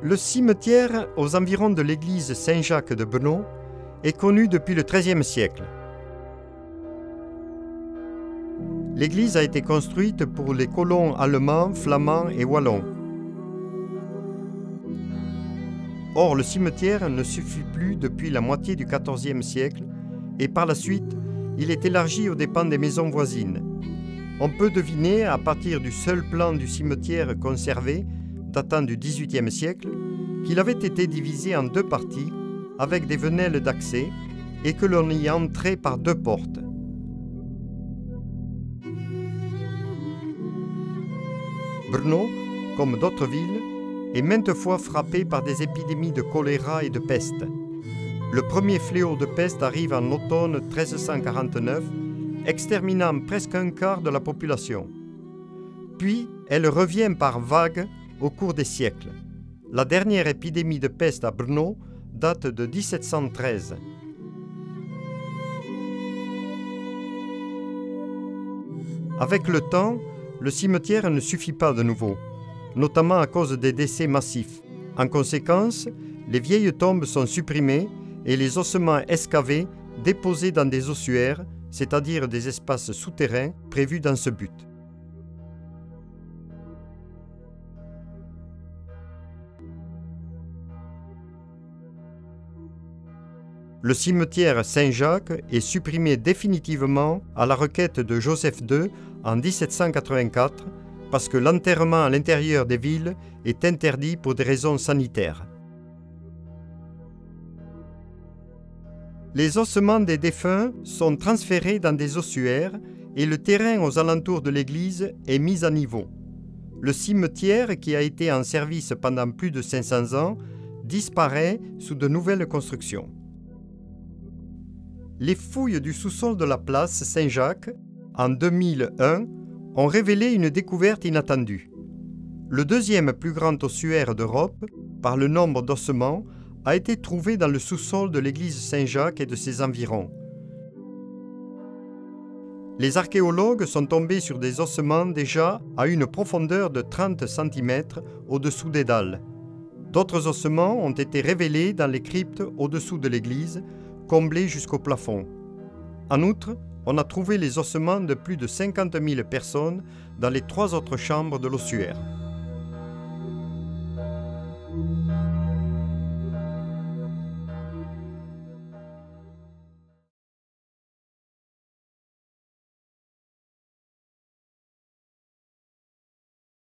Le cimetière aux environs de l'église Saint-Jacques de Brno est connu depuis le XIIIe siècle. L'église a été construite pour les colons allemands, flamands et wallons. Or, le cimetière ne suffit plus depuis la moitié du XIVe siècle et par la suite, il est élargi aux dépens des maisons voisines. On peut deviner, à partir du seul plan du cimetière conservé, datant du XVIIIe siècle, qu'il avait été divisé en deux parties avec des venelles d'accès et que l'on y entrait par deux portes. Brno, comme d'autres villes, est maintes fois frappé par des épidémies de choléra et de peste. Le premier fléau de peste arrive en automne 1349, exterminant presque un quart de la population. Puis, elle revient par vagues au cours des siècles. La dernière épidémie de peste à Brno date de 1713. Avec le temps, le cimetière ne suffit pas de nouveau, notamment à cause des décès massifs. En conséquence, les vieilles tombes sont supprimées et les ossements excavés déposés dans des ossuaires, c'est-à-dire des espaces souterrains prévus dans ce but. Le cimetière Saint-Jacques est supprimé définitivement à la requête de Joseph II en 1784 parce que l'enterrement à l'intérieur des villes est interdit pour des raisons sanitaires. Les ossements des défunts sont transférés dans des ossuaires et le terrain aux alentours de l'église est mis à niveau. Le cimetière, qui a été en service pendant plus de 500 ans, disparaît sous de nouvelles constructions. Les fouilles du sous-sol de la place Saint-Jacques, en 2001, ont révélé une découverte inattendue. Le deuxième plus grand ossuaire d'Europe, par le nombre d'ossements, a été trouvé dans le sous-sol de l'église Saint-Jacques et de ses environs. Les archéologues sont tombés sur des ossements déjà à une profondeur de 30 cm au-dessous des dalles. D'autres ossements ont été révélés dans les cryptes au-dessous de l'église, comblées jusqu'au plafond. En outre, on a trouvé les ossements de plus de 50 000 personnes dans les 3 autres chambres de l'ossuaire.